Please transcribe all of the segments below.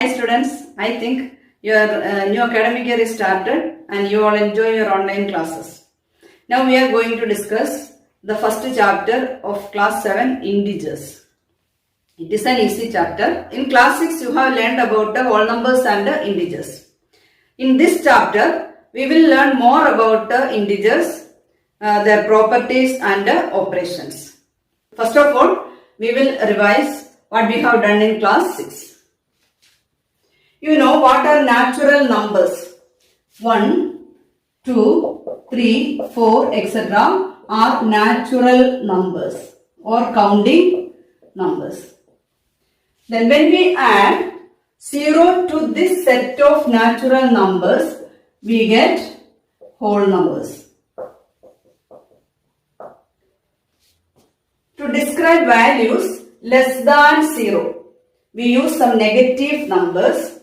Hi students, I think your new academic year is started and you all enjoy your online classes. Now we are going to discuss the first chapter of class 7 integers. It is an easy chapter. In class 6 you have learned about the whole numbers and the integers. In this chapter we will learn more about the integers, their properties and operations. First of all, we will revise what we have done in class 6. You know what are natural numbers? 1, 2, 3, 4, etc. are natural numbers or counting numbers. Then when we add 0 to this set of natural numbers, we get whole numbers. To describe values less than 0, we use some negative numbers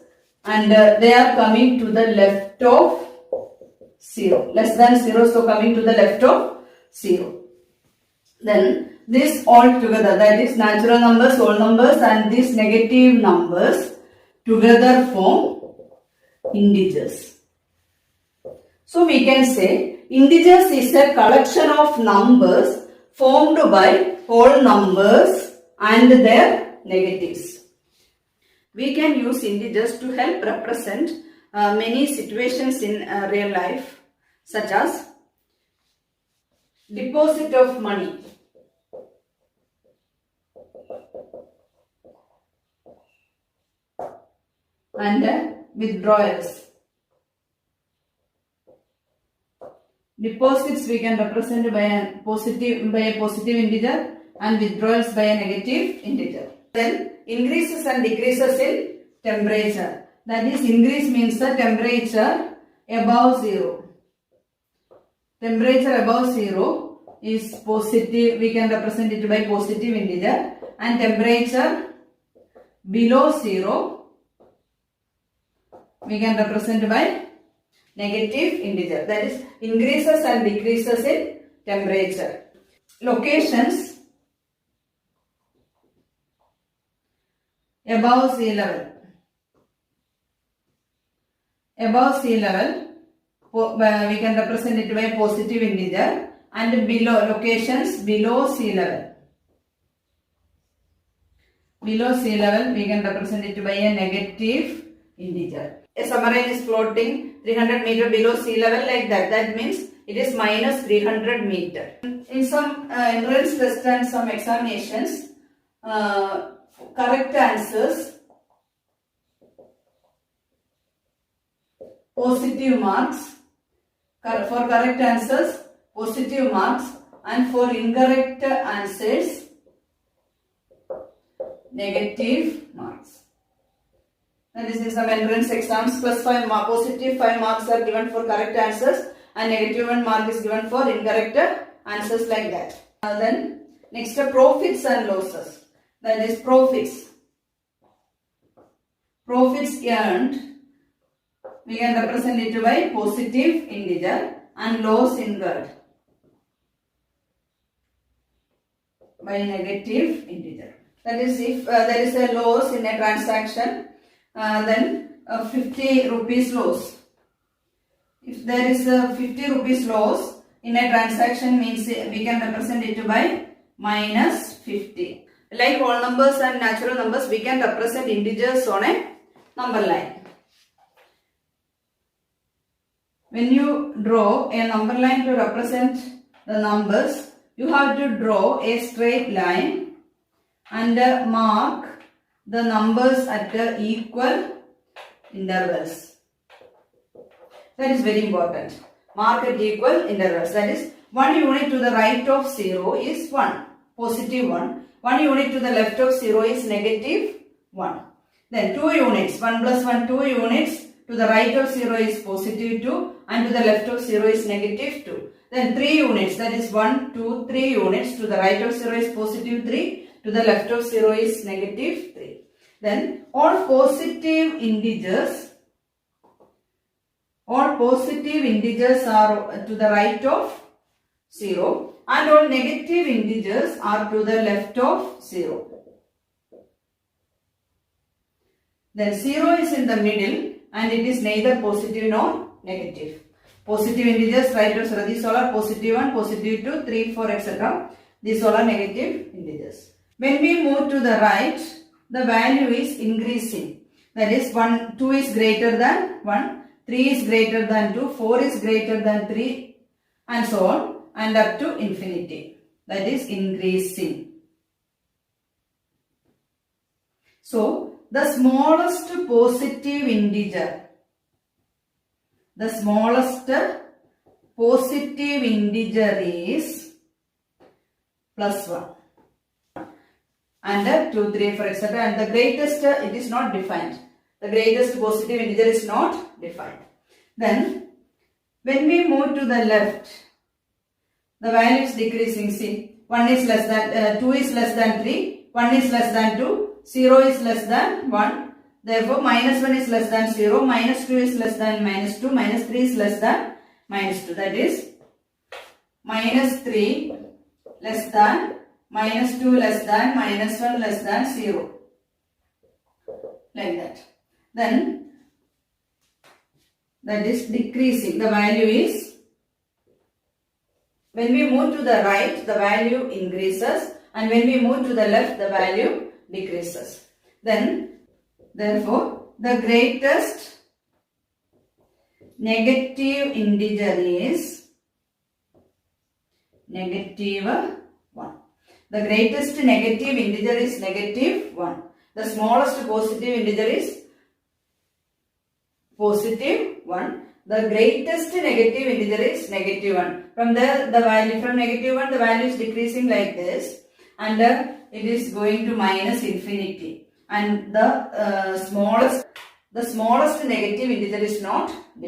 and they are coming to the left of 0. Less than 0, so coming to the left of 0. Then this all together, that is natural numbers, whole numbers and these negative numbers together form integers. So we can say integers is a collection of numbers formed by whole numbers and their negatives. We can use integers to help represent many situations in real life, such as deposit of money, and withdrawals. Deposits we can represent by a positive integer and withdrawals by a negative integer. Then increases and decreases in temperature. That is, increase means the temperature above 0. Temperature above 0 is positive. We can represent it by positive integer. And temperature below 0 we can represent by negative integer. That is, increases and decreases in temperature. Locations above sea level. Above sea level, we can represent it by positive integer, and below locations below sea level. Below sea level, we can represent it by a negative integer. A submarine is floating 300 meter below sea level like that. That means it is minus 300 meter. In some entrance test and some examinations, correct answers, positive marks. For correct answers, positive marks, and for incorrect answers, negative marks. That is, in some entrance exams, plus 5 marks, positive 5 marks are given for correct answers and negative 1 mark is given for incorrect answers like that. Then next, profits and losses. That is, profits. Profits earned, we can represent it by positive integer, and loss incurred by negative integer. That is, if there is a loss in a transaction, then 50 rupees loss. If there is a 50 rupees loss in a transaction, means we can represent it by minus 50. Like whole numbers and natural numbers, we can represent integers on a number line. When you draw a number line to represent the numbers, you have to draw a straight line and mark the numbers at equal intervals. That is very important. Mark at equal intervals. That is, 1 unit to the right of 0 is 1, positive 1. 1 unit to the left of 0 is negative 1. Then 2 units, 1 plus 1, 2 units to the right of 0 is positive 2 and to the left of 0 is negative 2. Then 3 units, that is 1, 2, 3 units to the right of 0 is positive 3, to the left of 0 is negative 3. Then all positive integers are to the right of 0 and all negative integers are to the left of 0. Then 0 is in the middle and it is neither positive nor negative. Positive integers, right? So these all are positive 1, positive 2, 3, 4, etc. These all are negative integers. When we move to the right, the value is increasing. That is 2 is greater than 1, 3 is greater than 2, 4 is greater than 3 and so on and up to infinity. That is increasing. So the smallest positive integer, is plus 1. And 2, 3, 4, etc. And the greatest, it is not defined. The greatest positive integer is not defined. Then, when we move to the left, the value is decreasing. See, 1 is less than, 2 is less than 3, 1 is less than 2, 0 is less than 1. Therefore, minus 1 is less than 0, minus 2 is less than minus 2, minus 3 is less than minus 2. That is, minus 3 less than, minus 2 less than, minus 1 less than 0. Like that. Then, that is decreasing. The value is, when we move to the right, the value increases. And when we move to the left, the value decreases. Then, therefore, the greatest negative integer is negative 1. The greatest negative integer is negative 1. The smallest positive integer is positive 1. The greatest negative integer is negative 1. From there, the value from negative 1, the value is decreasing like this. And it is going to minus infinity. And the smallest negative integer is not defined.